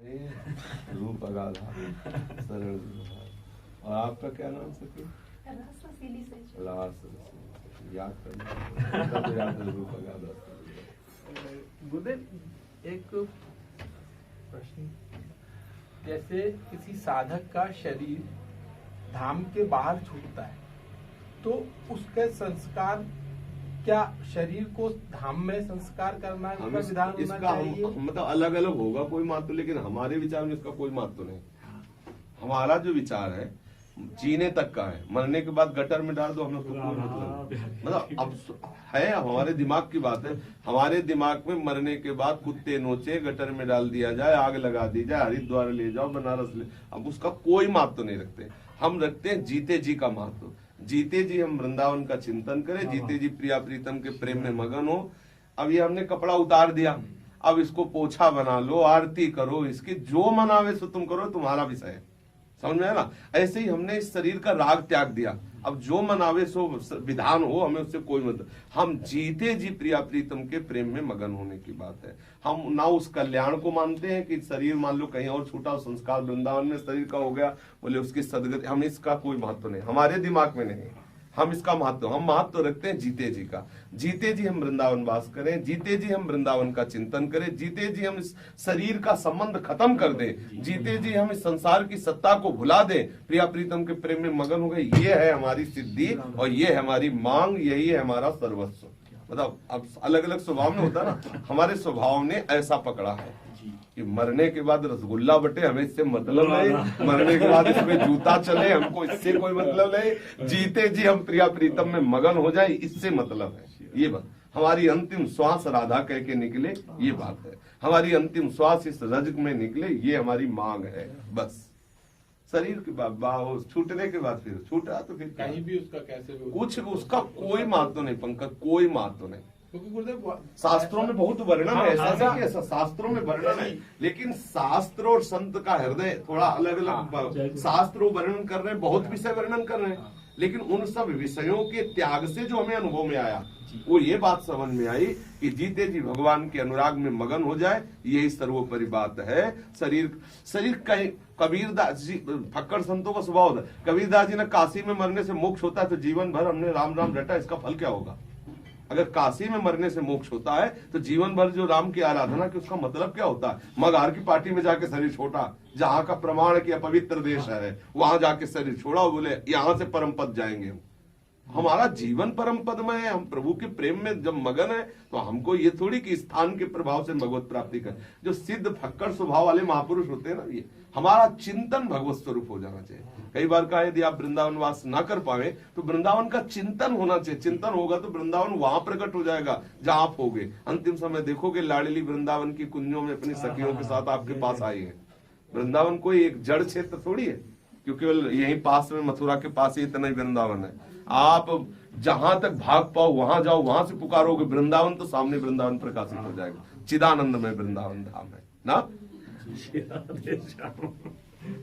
रूप अगाधा सरल। और आपका क्या नाम सखी? याद कर रूप अगाधा। गुरुदेव, एक प्रश्न, जैसे किसी साधक का शरीर धाम के बाहर छूटता है तो उसके संस्कार, क्या शरीर को धाम में संस्कार करना उसका विधान होना चाहिए? मतलब अलग अलग होगा कोई महत्व, लेकिन हमारे विचार में इसका कोई महत्व नहीं। हमारा जो विचार है जीने तक का है, मरने के बाद गटर में डाल दो, हमें तो कोई मतलब अब है हमारे दिमाग की बात है। हमारे दिमाग में मरने के बाद कुत्ते नोचे, गटर में डाल दिया जाए, आग लगा दी जाए, हरिद्वार ले जाओ, बनारस ले, अब उसका कोई महत्व नहीं रखते। हम रखते हैं जीते जी का महत्व। जीते जी हम वृंदावन का चिंतन करें, जीते जी प्रिया प्रीतम के प्रेम में मगन हो। अब ये हमने कपड़ा उतार दिया, अब इसको पोछा बना लो, आरती करो, इसकी जो मनावे सो तुम करो, तुम्हारा विषय है। समझ में है ना? ऐसे ही हमने इस शरीर का राग त्याग दिया, अब जो मनावे सो विधान हो, हमें उससे कोई मतलब। हम जीते जी प्रिया प्रीतम के प्रेम में मगन होने की बात है। हम ना उस कल्याण को मानते हैं कि शरीर मान लो कहीं और छूटा, संस्कार वृंदावन में शरीर का हो गया, बोले उसकी सदगति, हम इसका कोई महत्व नहीं, हमारे दिमाग में नहीं। हम इसका महत्व, हम महत्व रखते हैं जीते जी का। जीते जी हम वृंदावन वास करें, जीते जी हम वृंदावन का चिंतन करें, जीते जी हम इस शरीर का संबंध खत्म कर दें, जीते जी हम इस संसार की सत्ता को भुला दें, प्रिया प्रीतम के प्रेम में मगन हो गए। ये है हमारी सिद्धि और ये है हमारी मांग, यही है हमारा सर्वस्व। मतलब अब अलग अलग स्वभाव में होता ना, हमारे स्वभाव ने ऐसा पकड़ा है कि मरने के बाद रसगुल्ला बटे, हमें इससे मतलब नहीं, मरने के बाद इसमें जूता चले, हमको इससे कोई मतलब नहीं। जीते जी हम प्रिया प्रीतम में मगन हो जाए, इससे मतलब है। ये बात हमारी अंतिम श्वास राधा कह के निकले, ये बात है। हमारी अंतिम श्वास इस रजक में निकले, ये हमारी मांग है। बस शरीर के बाद छूटने के बाद फिर छूटा तो फिर कहीं भी उसका कैसे भी कुछ उसका कोई महत्व नहीं पंकज, कोई महत्व नहीं। क्योंकि गुरुदेव शास्त्रों में बहुत वर्णन है, ऐसा नहीं कि ऐसा शास्त्रों में वर्णन है, लेकिन शास्त्र और संत का हृदय थोड़ा अलग अलग। शास्त्र वर्णन कर रहे हैं, बहुत विषय वर्णन कर रहे हैं, लेकिन उन सब विषयों के त्याग से जो हमें अनुभव में आया, वो ये बात समझ में आई कि जीते जी भगवान के अनुराग में मगन हो जाए, यही सर्वोपरि बात है। शरीर कहीं कबीरदास जी, फक्कड़ संतों का स्वभाव होता है, कबीरदास जी ने काशी में मरने से मोक्ष होता है तो जीवन भर हमने राम राम रटा, इसका फल क्या होगा? अगर काशी में मरने से मोक्ष होता है तो जीवन भर जो राम की आराधना की, उसका मतलब क्या होता है? मगहर की पार्टी में जाके शरीर छोड़ा, जहाँ का प्रमाण कि अपवित्र देश है, वहां जाके शरीर छोड़ा, बोले यहाँ से परम पद जाएंगे। हमारा जीवन परम पद में है, हम प्रभु के प्रेम में जब मगन है तो हमको ये थोड़ी कि स्थान के प्रभाव से भगवत प्राप्ति कर। जो सिद्ध फक्कड़ स्वभाव वाले महापुरुष होते हैं ना, ये हमारा चिंतन भगवत स्वरूप हो जाना चाहिए। कई बार कहा यदि आप वृंदावन वास ना कर पाए तो वृंदावन का चिंतन होना चाहिए। चिंतन होगा तो वृंदावन वहां प्रकट हो जाएगा जहां आप होगे। अंतिम समय देखोगे लाडली वृंदावन की कुंजों में अपनी सखियों के साथ आपके पास आई है। वृंदावन कोई एक जड़ क्षेत्र थोड़ी है, क्योंकि यही पास में मथुरा के पास ही इतना ही वृंदावन है। आप जहां तक भाग पाओ वहां जाओ, वहां से पुकारोगे वृंदावन तो सामने वृंदावन प्रकाशित हो जाएगा। चिदानंद में वृंदावन धाम है ना।